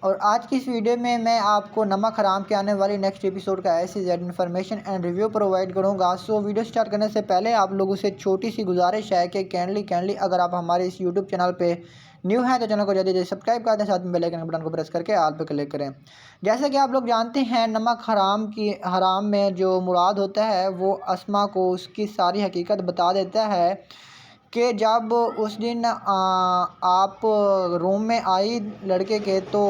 اور آج کی اس ویڈیو میں آپ کو نمک حرام کے آنے والی نیکسٹ ایپیسوڈ کا ایسی Z information and review provide کروں گا. سو ویڈیو سٹارٹ کرنے سے پہلے آپ لوگوں سے چھوٹی سی گزارش ہے کہ کینڈلی اگر آپ ہمارے اس یوٹیوب چینل پہ نیو ہیں تو چینل کو جلدی سبسکرائب کر دیں, ساتھ میں بیل آئیکن بٹن کو پریس کر کے آل پہ کلک کریں. جیسا کہ آپ لوگ جانتے ہیں نمک حرام میں جو مراد ہوتا ہے وہ اسما کو اس کی ساری حقیقت بتا دیتا ہے کہ جب اس دن آپ روم میں آئی لڑکے کے تو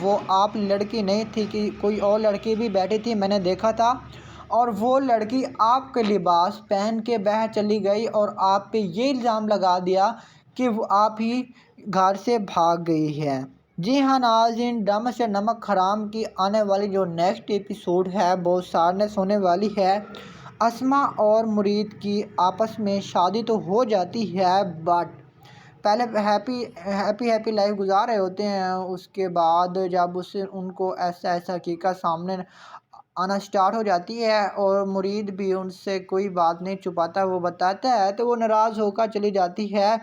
وہ آپ لڑکی نہیں تھی کہ کوئی اور لڑکی بھی بیٹھی تھی, میں نے دیکھا تھا, اور وہ لڑکی آپ کے لباس پہن کے باہر چلی گئی اور آپ پہ یہ الزام لگا دیا کہ وہ آپ ہی گھر سے بھاگ گئی ہے. جی ہاں ناظرین, ڈرامہ سے نمک حرام کی آنے والی جو نیکسٹ ایپیسوڈ ہے بہت سارنس ہونے والی ہے. اسما اور مرید کی آپس میں شادی تو ہو جاتی ہے بٹ پہلے ہیپی لائف گزار رہے ہوتے ہیں. اس کے بعد جب ان کو ایسا حقیقت سامنے آنا سٹارٹ ہو جاتی ہے اور مرید بھی ان سے کوئی بات نہیں چھپاتا, وہ بتاتا ہے تو وہ ناراض ہو کر چلی جاتی ہے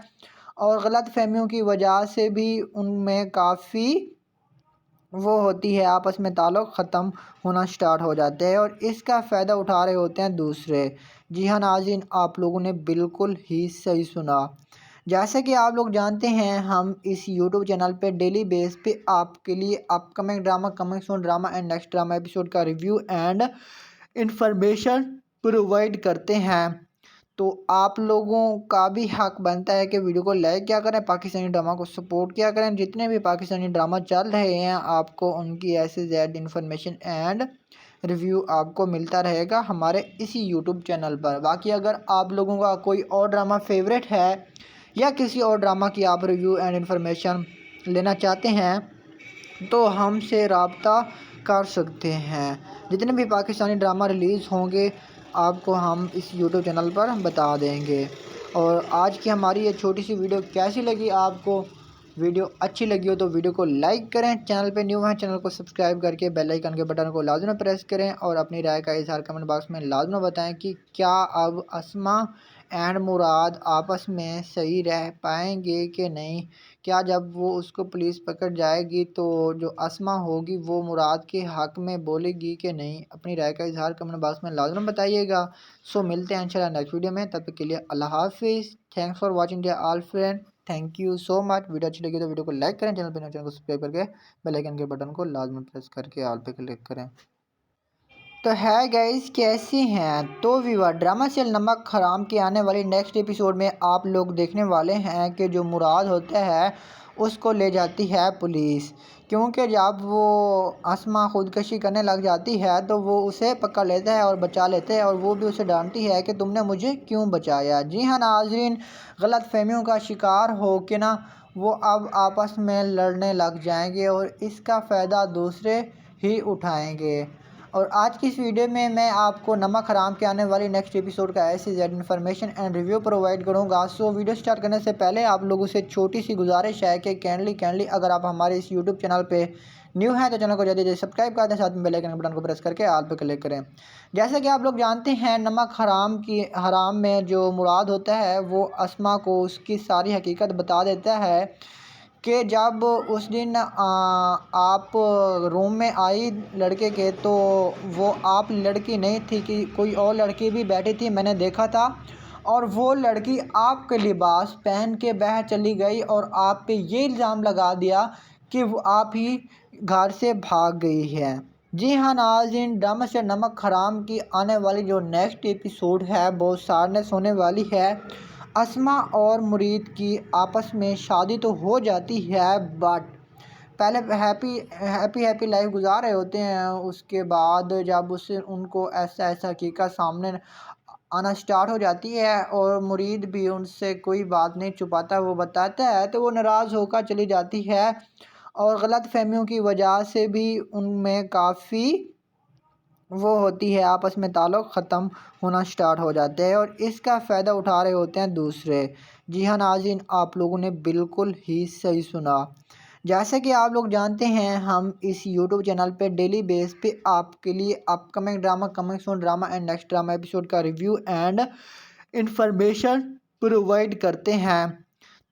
اور غلط فہمیوں کی وجہ سے بھی ان میں کافی وہ ہوتی ہے, آپس میں تعلق ختم ہونا سٹارٹ ہو جاتے ہیں اور اس کا فائدہ اٹھا رہے ہوتے ہیں دوسرے. جی ہاں ناظرین, آپ لوگوں نے بالکل ہی صحیح سنا. جیسے کہ آپ لوگ جانتے ہیں ہم اس یوٹیوب چینل پہ ڈیلی بیس پہ آپ کے لیے اپ coming drama, coming soon drama and next drama episode کا ریویو اینڈ انفارمیشن پرووائڈ کرتے ہیں. تو آپ لوگوں کا بھی حق بنتا ہے کہ ویڈیو کو لائک کیا کریں, پاکستانی ڈرامہ کو سپورٹ کیا کریں. جتنے بھی پاکستانی ڈرامہ چل رہے ہیں آپ کو ان کی ایسے زیادہ انفارمیشن اینڈ ریویو آپ کو ملتا رہے گا ہمارے اسی یوٹیوب چینل پر. باقی اگر آپ لوگوں کا کوئی اور ڈرامہ فیوریٹ ہے یا کسی اور ڈرامہ کی آپ ریویو اینڈ انفارمیشن لینا چاہتے ہیں تو ہم سے رابطہ کر سکتے ہیں. جتنے بھی پاکستانی ڈرامہ ریلیز ہوں گے آپ کو ہم اس یوٹیوب چینل پر بتا دیں گے. اور آج کی ہماری یہ چھوٹی سی ویڈیو کیسی لگی آپ کو؟ ویڈیو اچھی لگی ہو تو ویڈیو کو لائک کریں, چینل پہ نیو ہیں چینل کو سبسکرائب کر کے بیل آئیکن کے بٹن کو لازمی پریس کریں اور اپنی رائے کا اظہار کمنٹ باکس میں لازمی بتائیں کہ کیا اب اسما اینڈ مراد آپس میں صحیح رہ پائیں گے کہ نہیں. کیا جب وہ اس کو پولیس پکڑ جائے گی تو جو اسما ہوگی وہ مراد کے حق میں بولے گی کہ نہیں؟ اپنی رائے کا اظہار کمنٹ باکس میں لازمی بتائیے گا. سو ملتے ہیں انشاءاللہ نیکسٹ ویڈیو میں, تب تک کے لیے اللہ حافظ. Thanks for watching dear all friend, thank you so much. Video اچھی لگی تو ویڈیو کو لائک کریں, چینل کو سبسکرائب کر کے بیل آئیکن کے بٹن کو لازمی پریس کر کے آل پہ کلک کریں. تو ہے گائز, کیسی ہیں؟ تو ویور ڈرامہ سیل نمک حرام کے آنے والی نیکسٹ ایپیسوڈ میں آپ لوگ دیکھنے والے ہیں کہ جو مراد ہوتا ہے اس کو لے جاتی ہے پولیس, کیونکہ جب وہ اسما خودکشی کرنے لگ جاتی ہے تو وہ اسے پکڑ لیتا ہے اور بچا لیتے ہیں اور وہ بھی اسے ڈانٹتی ہے کہ تم نے مجھے کیوں بچایا. جی ہاں ناظرین, غلط فہمیوں کا شکار ہو کے نا وہ اب آپس میں لڑنے لگ جائیں گے اور اس کا فائدہ دوسرے ہی اٹھائیں گے. اور آج کی اس ویڈیو میں آپ کو نمک حرام کے آنے والی نیکسٹ ایپیسوڈ کا ایسی زیادہ انفارمیشن اینڈ ریویو پرووائڈ کروں گا. سو ویڈیو سٹارٹ کرنے سے پہلے آپ لوگوں سے چھوٹی سی گزارش ہے کہ کینڈلی اگر آپ ہمارے اس یوٹیوب چینل پہ نیو ہیں تو چینل کو جلدی سبسکرائب کر دیں, ساتھ میں بیل آئیکن بٹن کو پریس کر کے آل پہ کلک کریں. جیسا کہ آپ لوگ جانتے ہیں نمک حرام میں جو مراد ہوتا ہے وہ اسما کو اس کی ساری حقیقت بتا دیتا ہے کہ جب اس دن آپ روم میں آئی لڑکے کے تو وہ آپ لڑکی نہیں تھی کہ کوئی اور لڑکی بھی بیٹھی تھی, میں نے دیکھا تھا, اور وہ لڑکی آپ کے لباس پہن کے باہر چلی گئی اور آپ پہ یہ الزام لگا دیا کہ وہ آپ ہی گھر سے بھاگ گئی ہے. جی ہاں ناظرین, ڈرامہ سے نمک حرام کی آنے والی جو نیکسٹ ایپیسوڈ ہے بہت سارنس ہونے والی ہے. اسما اور مرید کی آپس میں شادی تو ہو جاتی ہے بٹ پہلے ہیپی لائف گزار رہے ہوتے ہیں. اس کے بعد جب ان کو ایسا حقیقت سامنے آنا سٹارٹ ہو جاتی ہے اور مرید بھی ان سے کوئی بات نہیں چھپاتا, وہ بتاتا ہے تو وہ ناراض ہو کر چلی جاتی ہے اور غلط فہمیوں کی وجہ سے بھی ان میں کافی وہ ہوتی ہے, آپس میں تعلق ختم ہونا سٹارٹ ہو جاتے ہیں اور اس کا فائدہ اٹھا رہے ہوتے ہیں دوسرے. جی ہاں ناظرین, آپ لوگوں نے بالکل ہی صحیح سنا. جیسے کہ آپ لوگ جانتے ہیں ہم اس یوٹیوب چینل پہ ڈیلی بیس پہ آپ کے لیے اپ coming drama, coming soon drama and next drama episode کا ریویو اینڈ انفارمیشن پرووائڈ کرتے ہیں.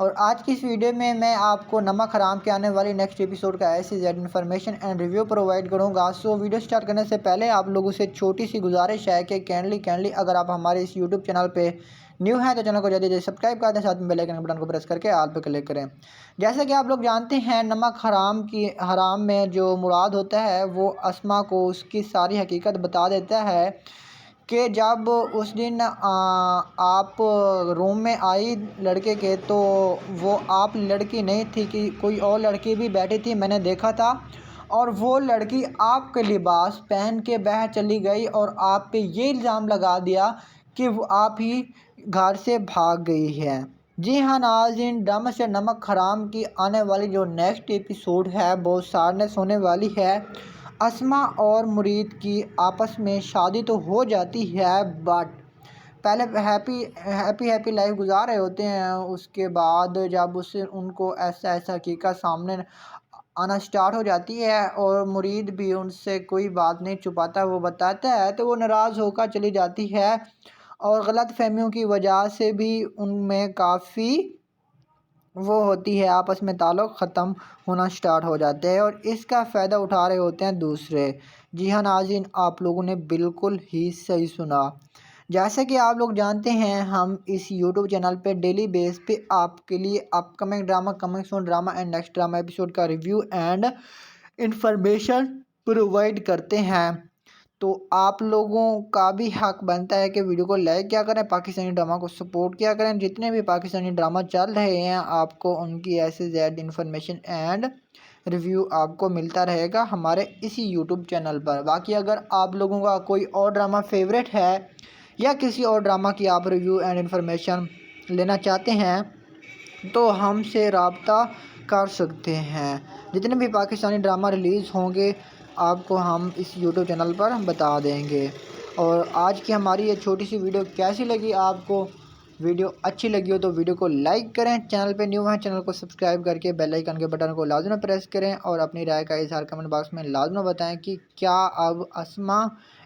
اور آج کی اس ویڈیو میں آپ کو نمک حرام کے آنے والی نیکسٹ ایپیسوڈ کا ایسی Z information and review provide کروں گا. سو ویڈیو سٹارٹ کرنے سے پہلے آپ لوگوں سے چھوٹی سی گزارش ہے کہ کینڈلی اگر آپ ہمارے اس یوٹیوب چینل پہ نیو ہیں تو چینل کو جلدی سبسکرائب کر دیں, ساتھ میں بیل آئیکن بٹن کو پریس کر کے آل پہ کلک کریں. جیسا کہ آپ لوگ جانتے ہیں نمک حرام میں جو مراد ہوتا ہے وہ اسما کو اس کی ساری حقیقت بتا دیتا ہے کہ جب اس دن آپ روم میں آئی لڑکے کے تو وہ آپ لڑکی نہیں تھی کہ کوئی اور لڑکی بھی بیٹھی تھی, میں نے دیکھا تھا, اور وہ لڑکی آپ کے لباس پہن کے باہر چلی گئی اور آپ پہ یہ الزام لگا دیا کہ وہ آپ ہی گھر سے بھاگ گئی ہے. جی ہاں ناظرین, ڈرامہ سے نمک حرام کی آنے والی جو نیکسٹ ایپیسوڈ ہے بہت سارنس ہونے والی ہے. اسما اور مرید کی آپس میں شادی تو ہو جاتی ہے بٹ پہلے ہیپی لائف گزار رہے ہوتے ہیں. اس کے بعد جب ان کو ایسا حقیقت سامنے آنا سٹارٹ ہو جاتی ہے اور مرید بھی ان سے کوئی بات نہیں چھپاتا, وہ بتاتا ہے تو وہ ناراض ہو کر چلی جاتی ہے اور غلط فہمیوں کی وجہ سے بھی ان میں کافی وہ ہوتی ہے, آپس میں تعلق ختم ہونا سٹارٹ ہو جاتے ہیں اور اس کا فائدہ اٹھا رہے ہوتے ہیں دوسرے. جی ہاں ناظرین, آپ لوگوں نے بالکل ہی صحیح سنا. جیسے کہ آپ لوگ جانتے ہیں ہم اس یوٹیوب چینل پہ ڈیلی بیس پہ آپ کے لیے اپ coming drama, coming soon drama and next drama episode کا ریویو اینڈ انفارمیشن پرووائڈ کرتے ہیں. تو آپ لوگوں کا بھی حق بنتا ہے کہ ویڈیو کو لائک کیا کریں, پاکستانی ڈرامہ کو سپورٹ کیا کریں. جتنے بھی پاکستانی ڈرامہ چل رہے ہیں آپ کو ان کی ایسے زیادہ انفارمیشن اینڈ ریویو آپ کو ملتا رہے گا ہمارے اسی یوٹیوب چینل پر. باقی اگر آپ لوگوں کا کوئی اور ڈرامہ فیوریٹ ہے یا کسی اور ڈرامہ کی آپ ریویو اینڈ انفارمیشن لینا چاہتے ہیں تو ہم سے رابطہ کر سکتے ہیں. جتنے بھی پاکستانی ڈرامہ ریلیز ہوں گے آپ کو ہم اس یوٹیوب چینل پر بتا دیں گے. اور آج کی ہماری یہ چھوٹی سی ویڈیو کیسی لگی آپ کو؟ ویڈیو اچھی لگی ہو تو ویڈیو کو لائک کریں, چینل پہ نیو ہیں چینل کو سبسکرائب کر کے بیل آئیکن کے بٹن کو لازمی پریس کریں اور اپنی رائے کا اظہار کمنٹ باکس میں لازمی بتائیں کہ کیا اب اسما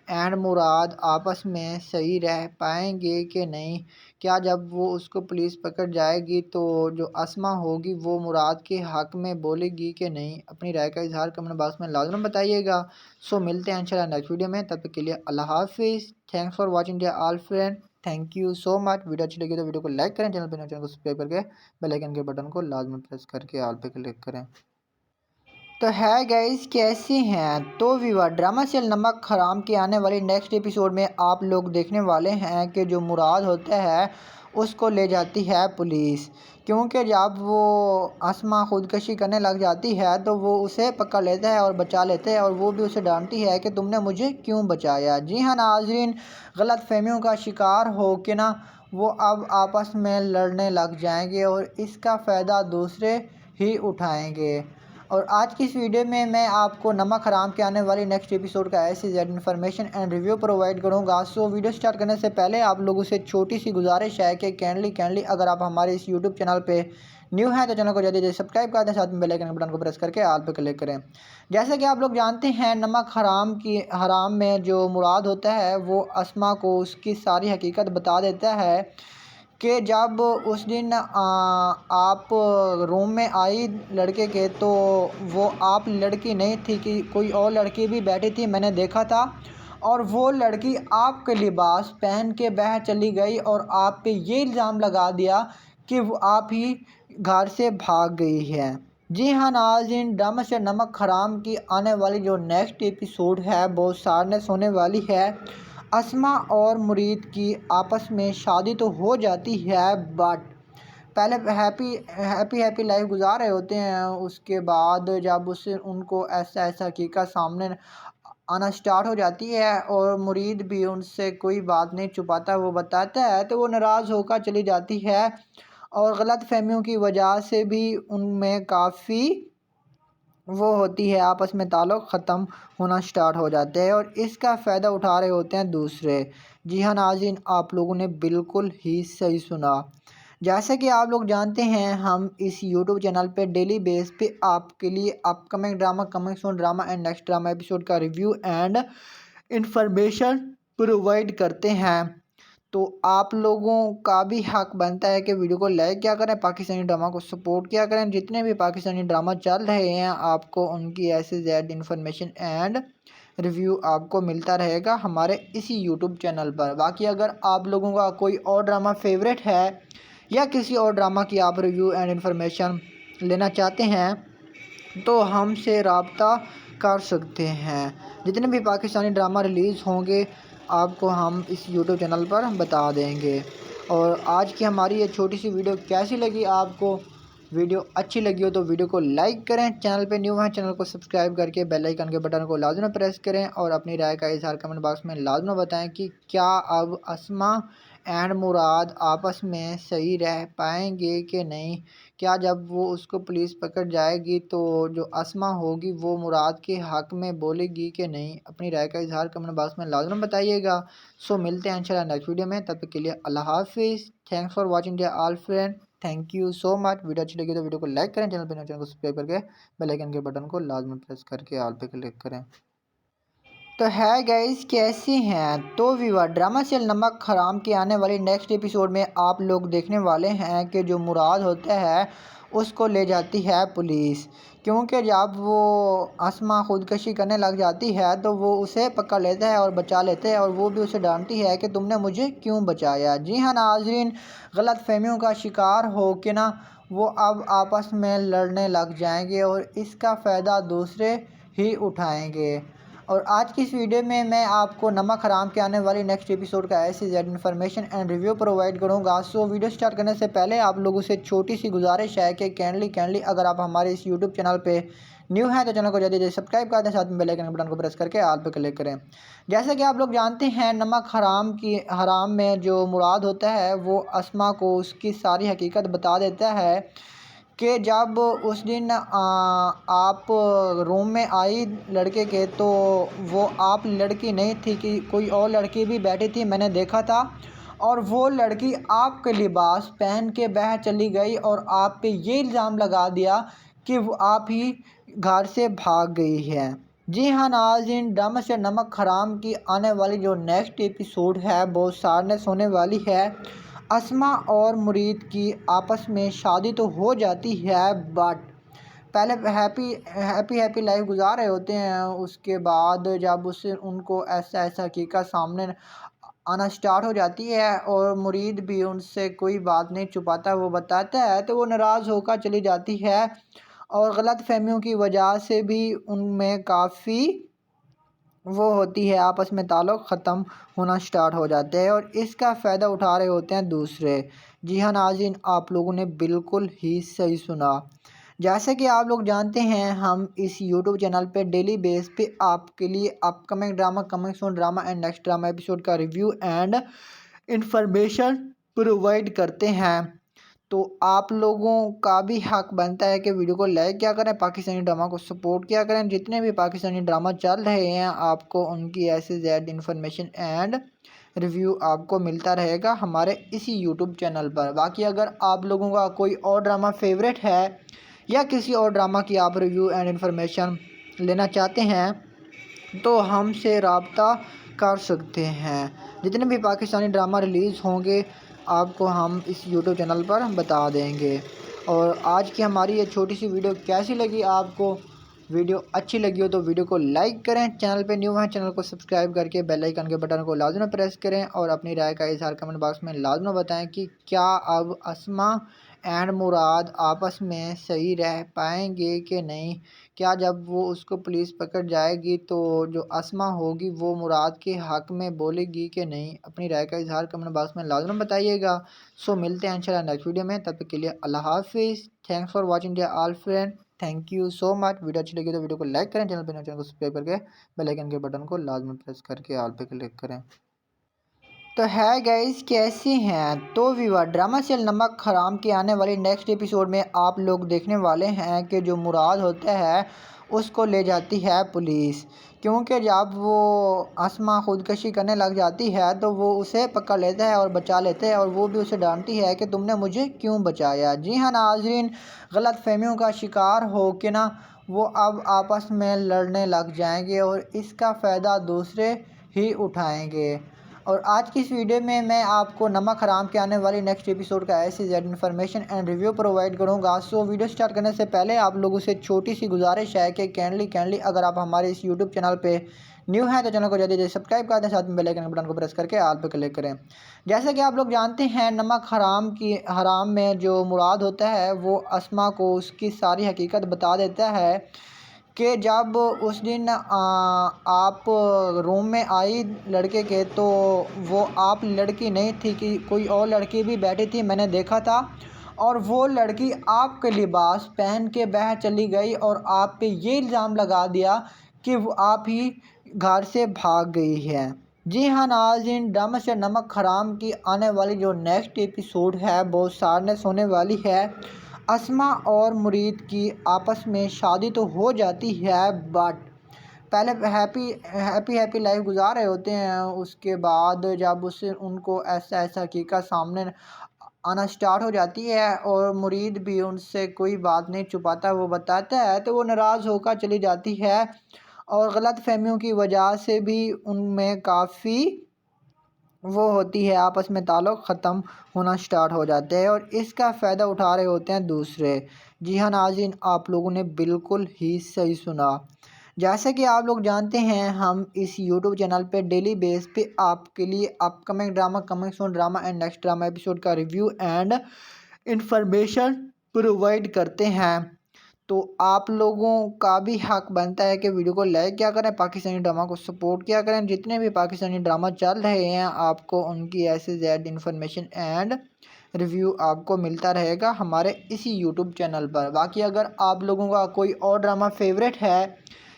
اینڈ مراد آپس میں صحیح رہ پائیں گے کہ نہیں. کیا جب وہ اس کو پولیس پکڑ جائے گی تو جو اسما ہوگی وہ مراد کے حق میں بولے گی کہ نہیں؟ اپنی رائے کا اظہار کمنٹ باکس میں لازمی بتائیے گا. سو ملتے ہیں انشاءاللہ نیکسٹ ویڈیو میں, تب تک کے لیے اللہ حافظ. Thanks for watching dear all friend, thank you so much. Video اچھی لگی تو ویڈیو کو لائک کریں, چینل کو سبسکرائب کر کے بیل آئیکن کے بٹن کو لازمی پریس کر کے آل پہ کلک کریں. تو ہے گائز, کیسی ہیں؟ تو ویور ڈرامہ سیل نمک حرام کے آنے والی نیکسٹ ایپیسوڈ میں آپ لوگ دیکھنے والے ہیں کہ جو مراد ہوتا ہے اس کو لے جاتی ہے پولیس, کیونکہ جب وہ اسما خودکشی کرنے لگ جاتی ہے تو وہ اسے پکڑ لیتا ہے اور بچا لیتے ہیں اور وہ بھی اسے ڈانٹتی ہے کہ تم نے مجھے کیوں بچایا. جی ہاں ناظرین, غلط فہمیوں کا شکار ہو کے نا وہ اب آپس میں لڑنے لگ جائیں گے اور اس کا فائدہ دوسرے ہی اٹھائیں گے. اور آج کی اس ویڈیو میں آپ کو نمک حرام کے آنے والی نیکسٹ ایپیسوڈ کا ایسی زیادہ انفارمیشن اینڈ ریویو پرووائڈ کروں گا. سو ویڈیو سٹارٹ کرنے سے پہلے آپ لوگوں سے چھوٹی سی گزارش ہے کہ کینڈلی اگر آپ ہمارے اس یوٹیوب چینل پہ نیو ہیں تو چینل کو جلدی سبسکرائب کر دیں, ساتھ میں بیل آئیکن کے بٹن کو پریس کر کے آل پہ کلک کریں. جیسا کہ آپ لوگ جانتے ہیں نمک حرام میں جو مراد ہوتا ہے وہ اسما کو اس کی ساری حقیقت بتا دیتا ہے کہ جب اس دن آپ روم میں آئی لڑکے کے تو وہ آپ لڑکی نہیں تھی کہ کوئی اور لڑکی بھی بیٹھی تھی, میں نے دیکھا تھا, اور وہ لڑکی آپ کے لباس پہن کے باہر چلی گئی اور آپ پہ یہ الزام لگا دیا کہ وہ آپ ہی گھر سے بھاگ گئی ہے. جی ہاں ناظرین, ڈرامہ سے نمک حرام کی آنے والی جو نیکسٹ ایپیسوڈ ہے بہت سارنس ہونے والی ہے. اسما اور مرید کی آپس میں شادی تو ہو جاتی ہے بٹ پہلے ہیپی لائف گزار رہے ہوتے ہیں. اس کے بعد جب ان کو ایسا حقیقت سامنے آنا سٹارٹ ہو جاتی ہے اور مرید بھی ان سے کوئی بات نہیں چھپاتا, وہ بتاتا ہے تو وہ ناراض ہو کر چلی جاتی ہے اور غلط فہمیوں کی وجہ سے بھی ان میں کافی وہ ہوتی ہے, آپس میں تعلق ختم ہونا سٹارٹ ہو جاتے ہیں اور اس کا فائدہ اٹھا رہے ہوتے ہیں دوسرے. جی ہاں ناظرین, آپ لوگوں نے بالکل ہی صحیح سنا. جیسے کہ آپ لوگ جانتے ہیں ہم اس یوٹیوب چینل پہ ڈیلی بیس پہ آپ کے لیے اپ coming drama, coming soon drama and next drama episode کا ریویو اینڈ انفارمیشن پرووائڈ کرتے ہیں. تو آپ لوگوں کا بھی حق بنتا ہے کہ ویڈیو کو لائک کیا کریں، پاکستانی ڈرامہ کو سپورٹ کیا کریں۔ جتنے بھی پاکستانی ڈرامہ چل رہے ہیں آپ کو ان کی ایسے زیادہ انفارمیشن اینڈ ریویو آپ کو ملتا رہے گا ہمارے اسی یوٹیوب چینل پر۔ باقی اگر آپ لوگوں کا کوئی اور ڈرامہ فیوریٹ ہے یا کسی اور ڈرامہ کی آپ ریویو اینڈ انفارمیشن لینا چاہتے ہیں تو ہم سے رابطہ کر سکتے ہیں۔ جتنے بھی پاکستانی ڈرامہ ریلیز ہوں گے آپ کو ہم اس یوٹیوب چینل پر بتا دیں گے۔ اور آج کی ہماری یہ چھوٹی سی ویڈیو کیسی لگی آپ کو؟ ویڈیو اچھی لگی ہو تو ویڈیو کو لائک کریں، چینل پہ نیو ہیں چینل کو سبسکرائب کر کے بیل آئیکن کے بٹن کو لازمی پریس کریں اور اپنی رائے کا اظہار کمنٹ باکس میں لازمی بتائیں کہ کیا اب اسما اینڈ مراد آپس میں صحیح رہ پائیں گے کہ نہیں۔ کیا جب وہ اس کو پولیس پکڑ جائے گی تو جو اسما ہوگی وہ مراد کے حق میں بولے گی کہ نہیں؟ اپنی رائے کا اظہار کمنٹ باکس میں لازمی بتائیے گا۔ سو ملتے ہیں انشاءاللہ نیکسٹ ویڈیو میں، تب تک کے لیے اللہ حافظ۔ Thanks for watching dear all friend, thank you so much. Video اچھی لگی تو ویڈیو کو لائک کریں، چینل کو سبسکرائب کر کے بیل آئیکن کے بٹن کو لازمی پریس کر کے آل پہ کلک کریں۔ تو ہے گائز کیسی ہیں؟ تو ویور ڈرامہ سیریل نمک حرام کے آنے والی نیکسٹ ایپیسوڈ میں آپ لوگ دیکھنے والے ہیں کہ جو مراد ہوتا ہے اس کو لے جاتی ہے پولیس، کیونکہ جب وہ اسما خودکشی کرنے لگ جاتی ہے تو وہ اسے پکڑ لیتا ہے اور بچا لیتے ہیں، اور وہ بھی اسے ڈانٹتی ہے کہ تم نے مجھے کیوں بچایا۔ جی ہاں ناظرین، غلط فہمیوں کا شکار ہو کے وہ اب آپس میں لڑنے لگ جائیں گے اور اس کا فائدہ دوسرے ہی اٹھائیں گے۔ اور آج کی اس ویڈیو میں آپ کو نمک حرام کے آنے والی نیکسٹ ایپیسوڈ کا ایسی زیادہ انفارمیشن اینڈ ریویو پرووائڈ کروں گا۔ سو ویڈیو سٹارٹ کرنے سے پہلے آپ لوگوں سے چھوٹی سی گزارش ہے کہ کینڈلی اگر آپ ہمارے اس یوٹیوب چینل پہ نیو ہیں تو چینل کو جلدی سبسکرائب کر دیں، ساتھ میں بیل آئیکن بٹن کو پریس کر کے آل پہ کلک کریں۔ جیسا کہ آپ لوگ جانتے ہیں نمک حرام میں جو مراد ہوتا ہے وہ اسما کو اس کی ساری حقیقت بتا دیتا ہے کہ جب اس دن آپ روم میں آئی لڑکے کے تو وہ آپ لڑکی نہیں تھی کہ کوئی اور لڑکی بھی بیٹھی تھی، میں نے دیکھا تھا، اور وہ لڑکی آپ کے لباس پہن کے باہر چلی گئی اور آپ پہ یہ الزام لگا دیا کہ وہ آپ ہی گھر سے بھاگ گئی ہے۔ جی ہاں ناظرین، ڈرامہ سے نمک حرام کی آنے والی جو نیکسٹ ایپیسوڈ ہے وہ سارنس ہونے والی ہے۔ اسما اور مرید کی آپس میں شادی تو ہو جاتی ہے بٹ پہلے ہیپی لائف گزار رہے ہوتے ہیں، اس کے بعد جب ان کو ایسا حقیقت سامنے آنا سٹارٹ ہو جاتی ہے اور مرید بھی ان سے کوئی بات نہیں چھپاتا، وہ بتاتا ہے تو وہ ناراض ہو کر چلی جاتی ہے اور غلط فہمیوں کی وجہ سے بھی ان میں کافی وہ ہوتی ہے، آپس میں تعلق ختم ہونا سٹارٹ ہو جاتے ہیں اور اس کا فائدہ اٹھا رہے ہوتے ہیں دوسرے۔ جی ہاں ناظرین، آپ لوگوں نے بالکل ہی صحیح سنا۔ جیسے کہ آپ لوگ جانتے ہیں ہم اس یوٹیوب چینل پہ ڈیلی بیس پہ آپ کے لیے اپ coming drama, coming soon drama and next drama episode کا ریویو اینڈ انفارمیشن پرووائڈ کرتے ہیں۔ تو آپ لوگوں کا بھی حق بنتا ہے کہ ویڈیو کو لائک کیا کریں، پاکستانی ڈرامہ کو سپورٹ کیا کریں۔ جتنے بھی پاکستانی ڈرامہ چل رہے ہیں آپ کو ان کی ایسے زیادہ انفارمیشن اینڈ ریویو آپ کو ملتا رہے گا ہمارے اسی یوٹیوب چینل پر۔ باقی اگر آپ لوگوں کا کوئی اور ڈرامہ فیوریٹ ہے یا کسی اور ڈرامہ کی آپ ریویو اینڈ انفارمیشن لینا چاہتے ہیں تو ہم سے رابطہ کر سکتے ہیں۔ جتنے بھی پاکستانی ڈرامہ ریلیز ہوں گے آپ کو ہم اس یوٹیوب چینل پر بتا دیں گے۔ اور آج کی ہماری یہ چھوٹی سی ویڈیو کیسی لگی آپ کو؟ ویڈیو اچھی لگی ہو تو ویڈیو کو لائک کریں، چینل پہ نیو ہیں چینل کو سبسکرائب کر کے بیل آئیکن کے بٹن کو لازمی پریس کریں اور اپنی رائے کا اظہار کمنٹ باکس میں لازمی بتائیں کہ کیا اب اسما اینڈ مراد آپس میں صحیح رہ پائیں گے کہ نہیں۔ کیا جب وہ اس کو پولیس پکڑ جائے گی تو جو اسما ہوگی وہ مراد کے حق میں بولے گی کہ نہیں؟ اپنی رائے کا اظہار کمنٹ باکس میں لازمی بتائیے گا۔ سو ملتے ہیں انشاءاللہ نیکسٹ ویڈیو میں، تب تک کے لیے اللہ حافظ۔ Thanks for watching dear all friend, thank you so much. Video اچھی لگی تو ویڈیو کو لائک کریں، چینل کو سبسکرائب کر کے بیل آئیکن کے بٹن کو لازمی پریس کر کے آل پہ کلک کریں۔ تو ہے گائز کیسی ہیں؟ تو ویور ڈرامہ سیریل نمک حرام کے آنے والی نیکسٹ ایپیسوڈ میں آپ لوگ دیکھنے والے ہیں کہ جو مراد ہوتا ہے اس کو لے جاتی ہے پولیس، کیونکہ جب وہ اسما خودکشی کرنے لگ جاتی ہے تو وہ اسے پکڑ لیتا ہے اور بچا لیتے ہیں اور وہ بھی اسے ڈانٹتی ہے کہ تم نے مجھے کیوں بچایا۔ جی ہاں ناظرین، غلط فہمیوں کا شکار ہو کے وہ اب آپس میں لڑنے لگ جائیں گے اور اس کا فائدہ دوسرے ہی اٹھائیں گے۔ اور آج کی اس ویڈیو میں آپ کو نمک حرام کے آنے والی نیکسٹ ایپیسوڈ کا ایسی Z information and review provide کروں گا. سو ویڈیو سٹارٹ کرنے سے پہلے آپ لوگوں سے چھوٹی سی گزارش ہے کہ کینڈلی اگر آپ ہمارے اس یوٹیوب چینل پہ نیو ہیں تو چینل کو جلدی سبسکرائب کر دیں, ساتھ میں بیل آئیکن بٹن کو پریس کر کے آل پہ کلک کریں. جیسا کہ آپ لوگ جانتے ہیں نمک حرام میں جو مراد ہوتا ہے وہ اسما کو اس کی ساری حقیقت بتا دیتا ہے کہ جب اس دن آپ روم میں آئی لڑکے کے تو وہ آپ لڑکی نہیں تھی کہ کوئی اور لڑکی بھی بیٹھی تھی, میں نے دیکھا تھا, اور وہ لڑکی آپ کے لباس پہن کے باہر چلی گئی اور آپ پہ یہ الزام لگا دیا کہ وہ آپ ہی گھر سے بھاگ گئی ہے. جی ہاں ناظرین, ڈرامہ سے نمک حرام کی آنے والی جو نیکسٹ ایپیسوڈ ہے بہت سارنس ہونے والی ہے. اسما اور مرید کی آپس میں شادی تو ہو جاتی ہے بٹ پہلے ہیپی لائف گزار رہے ہوتے ہیں. اس کے بعد جب ان کو ایسا حقیقت سامنے آنا سٹارٹ ہو جاتی ہے اور مرید بھی ان سے کوئی بات نہیں چھپاتا, وہ بتاتا ہے تو وہ ناراض ہو کر چلی جاتی ہے اور غلط فہمیوں کی وجہ سے بھی ان میں کافی وہ ہوتی ہے, آپس میں تعلق ختم ہونا سٹارٹ ہو جاتے ہیں اور اس کا فائدہ اٹھا رہے ہوتے ہیں دوسرے. جی ہاں ناظرین, آپ لوگوں نے بالکل ہی صحیح سنا. جیسا کہ آپ لوگ جانتے ہیں ہم اس یوٹیوب چینل پہ ڈیلی بیس پہ آپ کے لیے اپ coming drama, coming soon drama and next drama episode کا ریویو اینڈ انفارمیشن پرووائڈ کرتے ہیں. تو آپ لوگوں کا بھی حق بنتا ہے کہ ویڈیو کو لائک کیا کریں, پاکستانی ڈرامہ کو سپورٹ کیا کریں. جتنے بھی پاکستانی ڈرامہ چل رہے ہیں آپ کو ان کی ایسے زیادہ انفارمیشن اینڈ ریویو آپ کو ملتا رہے گا ہمارے اسی یوٹیوب چینل پر. باقی اگر آپ لوگوں کا کوئی اور ڈرامہ فیوریٹ ہے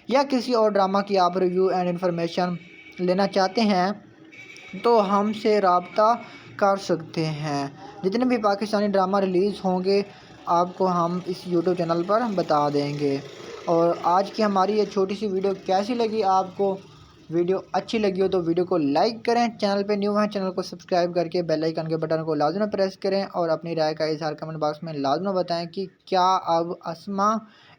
یا کسی اور ڈرامہ کی آپ ریویو اینڈ انفارمیشن لینا چاہتے ہیں تو ہم سے رابطہ کر سکتے ہیں. جتنے بھی پاکستانی ڈرامہ ریلیز ہوں گے آپ کو ہم اس یوٹیوب چینل پر بتا دیں گے. اور آج کی ہماری یہ چھوٹی سی ویڈیو کیسی لگی آپ کو؟ ویڈیو اچھی لگی ہو تو ویڈیو کو لائک کریں, چینل پہ نیو ہیں چینل کو سبسکرائب کر کے بیل آئیکن کے بٹن کو لازمی پریس کریں اور اپنی رائے کا اظہار کمنٹ باکس میں لازمی بتائیں کہ کیا اب اسما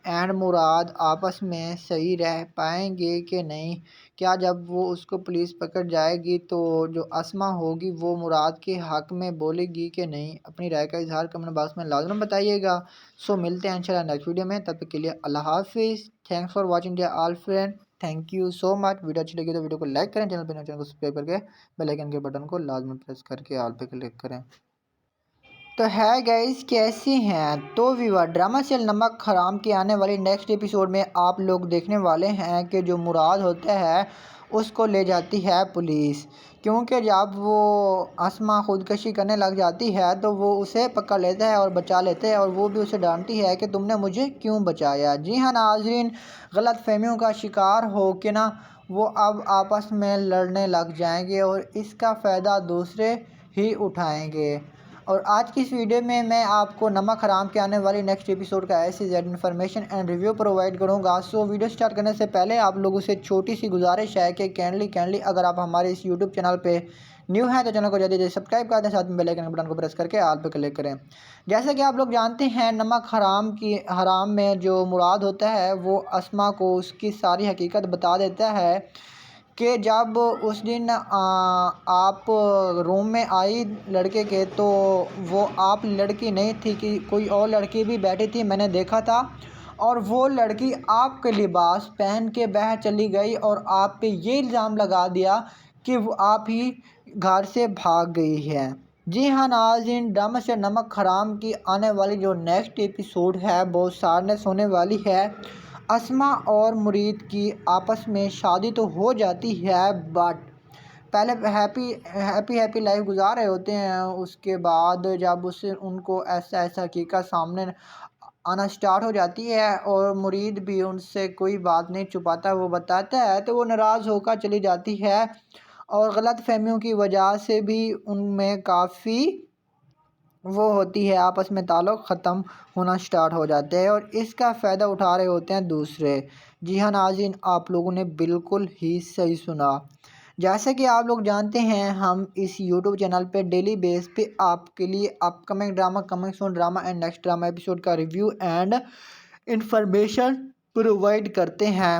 اینڈ مراد آپس میں صحیح رہ پائیں گے کہ نہیں. کیا جب وہ اس کو پولیس پکڑ جائے گی تو جو اسما ہوگی وہ مراد کے حق میں بولے گی کہ نہیں؟ اپنی رائے کا اظہار کمنٹ باکس میں لازمی بتائیے گا. سو ملتے ہیں انشاءاللہ نیکسٹ ویڈیو میں, تب تک کے لیے اللہ حافظ. Thanks for watching dear all friend, thank you so much. Video اچھی لگی تو ویڈیو کو لائک کریں, چینل کو سبسکرائب کر کے بیل آئیکن کے بٹن کو لازمی پریس کر کے آل پہ کلک کریں. تو ہے گائز, کیسی ہیں؟ تو ویور ڈرامہ سیل نمک حرام کے آنے والی نیکسٹ ایپیسوڈ میں آپ لوگ دیکھنے والے ہیں کہ جو مراد ہوتا ہے اس کو لے جاتی ہے پولیس, کیونکہ جب وہ اسما خودکشی کرنے لگ جاتی ہے تو وہ اسے پکڑ لیتا ہے اور بچا لیتے ہیں اور وہ بھی اسے ڈانٹتی ہے کہ تم نے مجھے کیوں بچایا. جی ہاں ناظرین, غلط فہمیوں کا شکار ہو کے نا وہ اب آپس میں لڑنے لگ جائیں گے اور اس کا فائدہ دوسرے ہی اٹھائیں گے. اور آج کی اس ویڈیو میں آپ کو نمک حرام کے آنے والی نیکسٹ ایپیسوڈ کا ایسی زیادہ انفارمیشن اینڈ ریویو پرووائڈ کروں گا. سو ویڈیو سٹارٹ کرنے سے پہلے آپ لوگوں سے چھوٹی سی گزارش ہے کہ کینڈلی اگر آپ ہمارے اس یوٹیوب چینل پہ نیو ہیں تو چینل کو جلدی سبسکرائب کر دیں, ساتھ میں بیل آئیکن بٹن کو پریس کر کے آل پہ کلک کریں. جیسا کہ آپ لوگ جانتے ہیں نمک حرام میں جو مراد ہوتا ہے وہ اسما کو اس کی ساری حقیقت بتا دیتا ہے کہ جب اس دن آپ روم میں آئی لڑکے کے تو وہ آپ لڑکی نہیں تھی کہ کوئی اور لڑکی بھی بیٹھی تھی, میں نے دیکھا تھا, اور وہ لڑکی آپ کے لباس پہن کے باہر چلی گئی اور آپ پہ یہ الزام لگا دیا کہ وہ آپ ہی گھر سے بھاگ گئی ہے. جی ہاں ناظرین, ڈرامہ سے نمک حرام کی آنے والی جو نیکسٹ ایپیسوڈ ہے بہت سارنس ہونے والی ہے. اسما اور مرید کی آپس میں شادی تو ہو جاتی ہے بٹ پہلے ہیپی لائف گزار رہے ہوتے ہیں. اس کے بعد جب ان کو ایسا حقیقت سامنے آنا سٹارٹ ہو جاتی ہے اور مرید بھی ان سے کوئی بات نہیں چھپاتا, وہ بتاتا ہے تو وہ ناراض ہو کر چلی جاتی ہے اور غلط فہمیوں کی وجہ سے بھی ان میں کافی وہ ہوتی ہے, آپس میں تعلق ختم ہونا سٹارٹ ہو جاتے ہیں اور اس کا فائدہ اٹھا رہے ہوتے ہیں دوسرے. جی ہاں ناظرین, آپ لوگوں نے بالکل ہی صحیح سنا. جیسا کہ آپ لوگ جانتے ہیں ہم اس یوٹیوب چینل پہ ڈیلی بیس پہ آپ کے لیے اپ coming drama, coming soon drama and next drama episode کا ریویو اینڈ انفارمیشن پرووائڈ کرتے ہیں.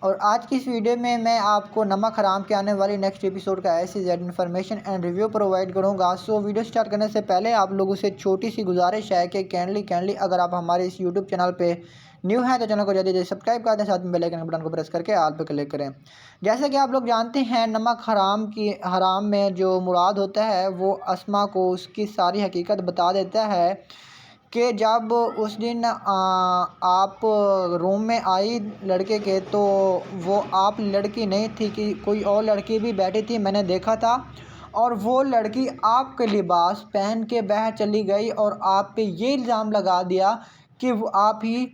اور آج کی اس ویڈیو میں آپ کو نمک حرام کے آنے والی نیکسٹ ایپیسوڈ کا ایسی Z information and review provide کروں گا. سو ویڈیو سٹارٹ کرنے سے پہلے آپ لوگوں سے چھوٹی سی گزارش ہے کہ کینڈلی اگر آپ ہمارے اس یوٹیوب چینل پہ نیو ہیں تو چینل کو جلدی سبسکرائب کر دیں, ساتھ میں بیل آئیکن کے بٹن کو پریس کر کے آل پہ کلک کریں. جیسا کہ آپ لوگ جانتے ہیں نمک حرام میں جو مراد ہوتا ہے وہ اسما کو اس کی ساری حقیقت بتا دیتا ہے کہ جب اس دن آپ روم میں آئی لڑکے کے تو وہ آپ لڑکی نہیں تھی کہ کوئی اور لڑکی بھی بیٹھی تھی, میں نے دیکھا تھا, اور وہ لڑکی آپ کے لباس پہن کے باہر چلی گئی اور آپ پہ یہ الزام لگا دیا کہ وہ آپ ہی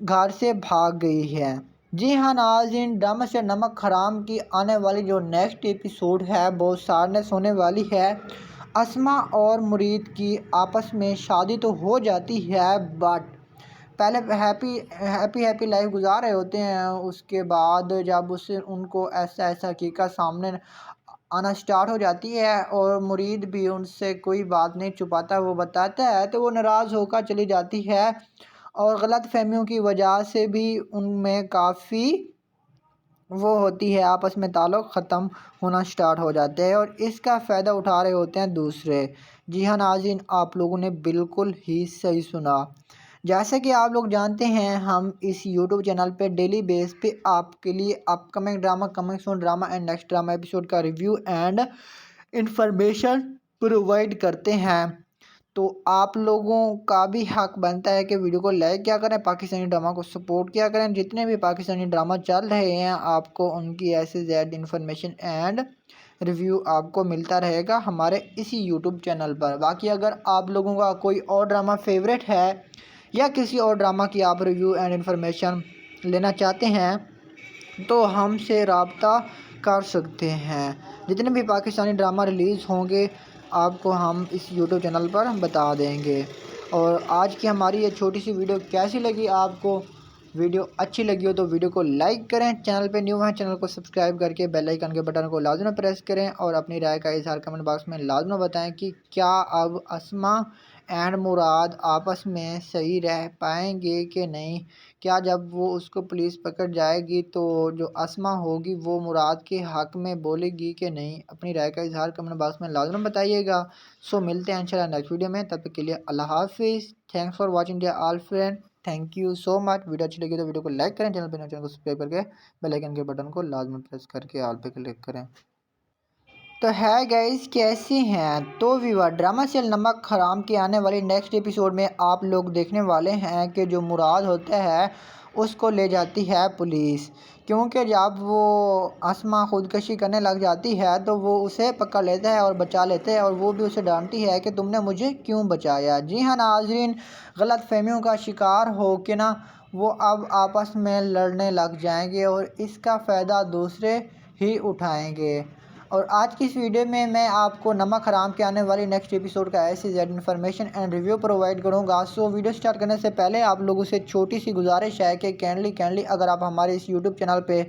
گھر سے بھاگ گئی ہے. جی ہاں ناظرین, ڈرامہ سے نمک حرام کی آنے والی جو نیکسٹ ایپیسوڈ ہے بہت سارنس ہونے والی ہے. اسما اور مرید کی آپس میں شادی تو ہو جاتی ہے بٹ پہلے ہیپی لائف گزار رہے ہوتے ہیں. اس کے بعد جب ان کو ایسا حقیقت سامنے آنا سٹارٹ ہو جاتی ہے اور مرید بھی ان سے کوئی بات نہیں چھپاتا, وہ بتاتا ہے تو وہ ناراض ہو کر چلی جاتی ہے اور غلط فہمیوں کی وجہ سے بھی ان میں کافی وہ ہوتی ہے, آپس میں تعلق ختم ہونا سٹارٹ ہو جاتے ہیں اور اس کا فائدہ اٹھا رہے ہوتے ہیں دوسرے. جی ہاں ناظرین, آپ لوگوں نے بالکل ہی صحیح سنا. جیسا کہ آپ لوگ جانتے ہیں ہم اس یوٹیوب چینل پہ ڈیلی بیس پہ آپ کے لیے اپ coming drama, coming soon drama and next drama episode کا ریویو اینڈ انفارمیشن پرووائڈ کرتے ہیں. تو آپ لوگوں کا بھی حق بنتا ہے کہ ویڈیو کو لائک کیا کریں, پاکستانی ڈرامہ کو سپورٹ کیا کریں. جتنے بھی پاکستانی ڈرامہ چل رہے ہیں آپ کو ان کی ایسے زیادہ انفارمیشن اینڈ ریویو آپ کو ملتا رہے گا ہمارے اسی یوٹیوب چینل پر. باقی اگر آپ لوگوں کا کوئی اور ڈرامہ فیوریٹ ہے یا کسی اور ڈرامہ کی آپ ریویو اینڈ انفارمیشن لینا چاہتے ہیں تو ہم سے رابطہ کر سکتے ہیں. جتنے بھی پاکستانی ڈرامہ ریلیز ہوں گے آپ کو ہم اس یوٹیوب چینل پر بتا دیں گے. اور آج کی ہماری یہ چھوٹی سی ویڈیو کیسی لگی آپ کو؟ ویڈیو اچھی لگی ہو تو ویڈیو کو لائک کریں, چینل پہ نیو ہیں چینل کو سبسکرائب کر کے بیل آئیکن کے بٹن کو لازمی پریس کریں اور اپنی رائے کا اظہار کمنٹ باکس میں لازمی بتائیں کہ کیا اب اسما اینڈ مراد آپس میں صحیح رہ پائیں گے کہ نہیں. کیا جب وہ اس کو پولیس پکڑ جائے گی تو جو اسما ہوگی وہ مراد کے حق میں بولے گی کہ نہیں؟ اپنی رائے کا اظہار کمنٹ باکس میں لازمی بتائیے گا. سو ملتے ہیں انشاءاللہ نیکسٹ ویڈیو میں, تب تک کے لیے اللہ حافظ. Thanks for watching dear all friend, thank you so much. Video اچھی لگی تو ویڈیو کو لائک کریں, چینل کو سبسکرائب کر کے بیل آئیکن کے بٹن کو لازمی پریس کر کے آل پہ کلک کریں. تو ہے گائز, کیسی ہیں؟ تو ویور ڈرامہ سیل نمک حرام کے آنے والی نیکسٹ ایپیسوڈ میں آپ لوگ دیکھنے والے ہیں کہ جو مراد ہوتا ہے اس کو لے جاتی ہے پولیس, کیونکہ جب وہ اسما خودکشی کرنے لگ جاتی ہے تو وہ اسے پکڑ لیتا ہے اور بچا لیتے ہیں اور وہ بھی اسے ڈانٹتی ہے کہ تم نے مجھے کیوں بچایا. جی ہاں ناظرین, غلط فہمیوں کا شکار ہو کے نا وہ اب آپس میں لڑنے لگ جائیں گے اور اس کا فائدہ دوسرے ہی اٹھائیں گے. اور آج کی اس ویڈیو میں آپ کو نمک حرام کے آنے والی نیکسٹ ایپیسوڈ کا ایسی زیادہ انفارمیشن اینڈ ریویو پرووائڈ کروں گا. سو ویڈیو سٹارٹ کرنے سے پہلے آپ لوگوں سے چھوٹی سی گزارش ہے کہ کینڈلی اگر آپ ہمارے اس یوٹیوب چینل پہ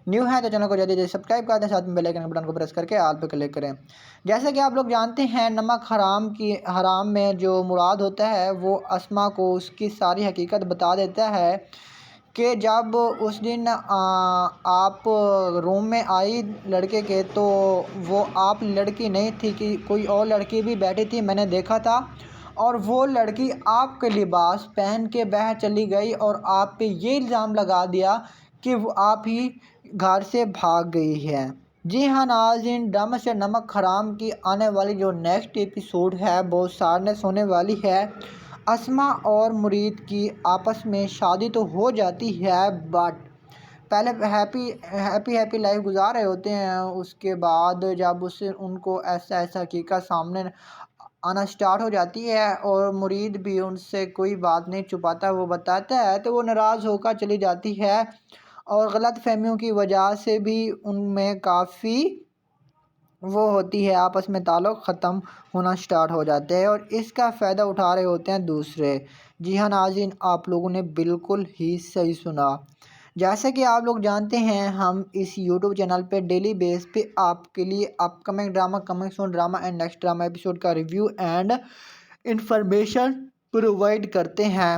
نیو ہیں تو چینل کو جلدی سبسکرائب کر دیں, ساتھ میں بیل آئیکن کے بٹن کو پریس کر کے آل پہ کلک کریں. جیسا کہ آپ لوگ جانتے ہیں نمک حرام میں جو مراد ہوتا ہے وہ اسما کو اس کی ساری حقیقت بتا دیتا ہے کہ جب اس دن آپ روم میں آئی لڑکے کے تو وہ آپ لڑکی نہیں تھی کہ کوئی اور لڑکی بھی بیٹھی تھی, میں نے دیکھا تھا, اور وہ لڑکی آپ کے لباس پہن کے باہر چلی گئی اور آپ پہ یہ الزام لگا دیا کہ وہ آپ ہی گھر سے بھاگ گئی ہے. جی ہاں ناظرین, ڈرامہ سے نمک حرام کی آنے والی جو نیکسٹ ایپیسوڈ ہے بہت سارنس ہونے والی ہے. اسما اور مرید کی آپس میں شادی تو ہو جاتی ہے بٹ پہلے ہیپی لائف گزار رہے ہوتے ہیں. اس کے بعد جب ان کو ایسا حقیقت سامنے آنا سٹارٹ ہو جاتی ہے اور مرید بھی ان سے کوئی بات نہیں چھپاتا, وہ بتاتا ہے تو وہ ناراض ہو کر چلی جاتی ہے اور غلط فہمیوں کی وجہ سے بھی ان میں کافی وہ ہوتی ہے, آپس میں تعلق ختم ہونا سٹارٹ ہو جاتے ہیں اور اس کا فائدہ اٹھا رہے ہوتے ہیں دوسرے. جی ہاں ناظرین, آپ لوگوں نے بالکل ہی صحیح سنا. جیسا کہ آپ لوگ جانتے ہیں ہم اس یوٹیوب چینل پہ ڈیلی بیس پہ آپ کے لیے اپ coming drama, coming soon drama and next drama episode کا ریویو اینڈ انفارمیشن پرووائڈ کرتے ہیں.